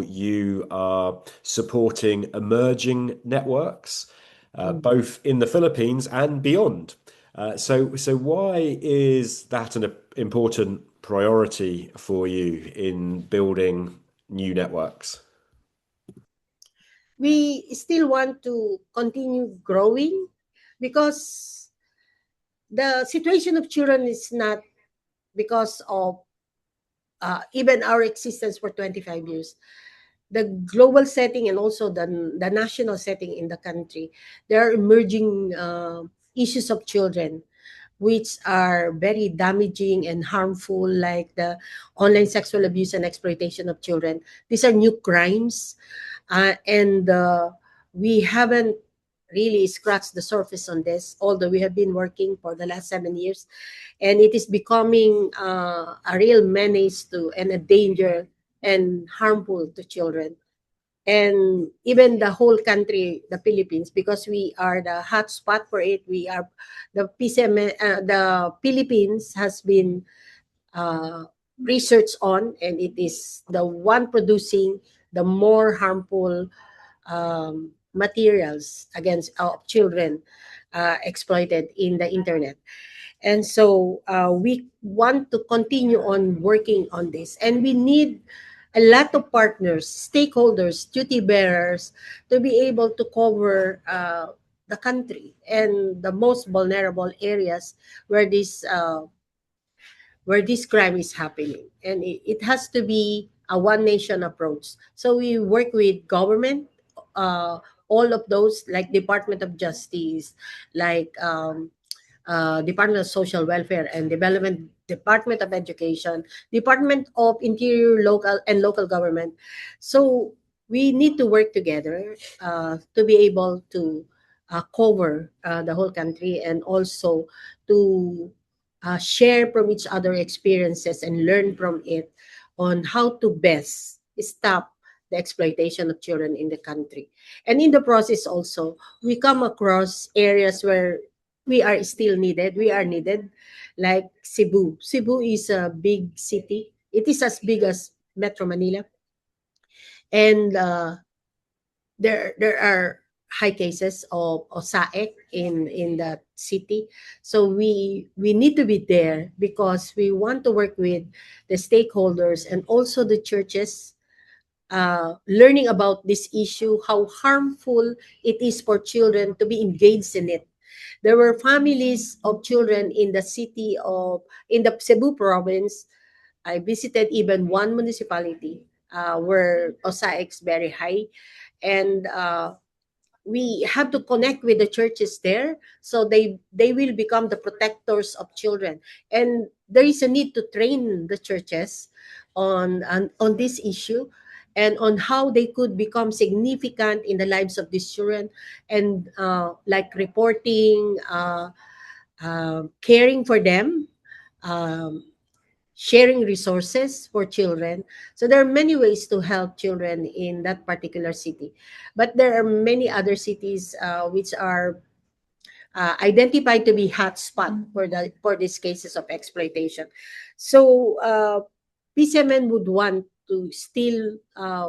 you are supporting emerging networks, both in the Philippines and beyond. So why is that an important priority for you in building new networks? We still want to continue growing because the situation of children is not because of even our existence for 25 years. The global setting and also the national setting in the country, there are emerging issues of children which are very damaging and harmful, like the online sexual abuse and exploitation of children. These are new crimes, and we haven't really scratched the surface on this, although we have been working for the last 7 years, and it is becoming a real menace to and a danger and harmful to children. And even the whole country, the Philippines, because we are the hot spot for it. We are the PCM, the Philippines has been researched on, and it is the one producing the more harmful materials against children exploited in the internet. And so we want to continue on working on this, and we need a lot of partners, stakeholders, duty bearers to be able to cover the country and the most vulnerable areas where this crime is happening. And it has to be a one nation approach. So we work with government, uh, all of those, like Department of Justice, like Department of Social Welfare and Development, Department of Education, Department of Interior, local government. So we need to work together to be able to cover the whole country, and also to share from each other experiences and learn from it on how to best stop the exploitation of children in the country. And in the process also, we come across areas where we are still needed. We are needed, like Cebu. Cebu is a big city. It is as big as Metro Manila, and there are high cases of OSAEC in that city. So we need to be there because we want to work with the stakeholders and also the churches, learning about this issue, how harmful it is for children to be engaged in it. There were families of children in the in the Cebu province. I visited even one municipality where OSAEC is very high, and we have to connect with the churches there, so they will become the protectors of children. And there is a need to train the churches on this issue, and on how they could become significant in the lives of these children, and like reporting, caring for them, um, sharing resources for children. So there are many ways to help children in that particular city. But there are many other cities which are identified to be hotspot for these cases of exploitation. So PCMN would want to still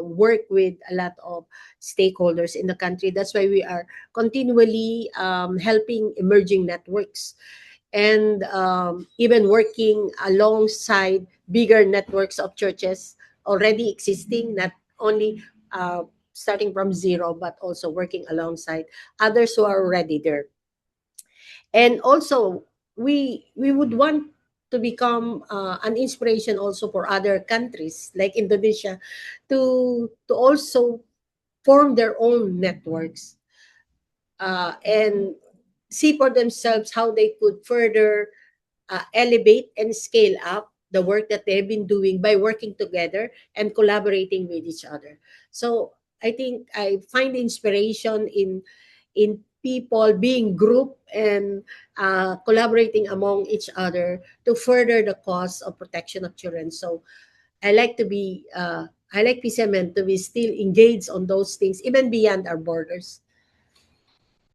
work with a lot of stakeholders in the country. That's why we are continually helping emerging networks, and even working alongside bigger networks of churches already existing, not only starting from zero, but also working alongside others who are already there. And also, we would want to become an inspiration also for other countries like Indonesia, to also form their own networks, and see for themselves how they could further elevate and scale up the work that they've been doing by working together and collaborating with each other. So I think I find inspiration in people being grouped and collaborating among each other to further the cause of protection of children. So I like to be I like PCMN to be still engaged on those things even beyond our borders.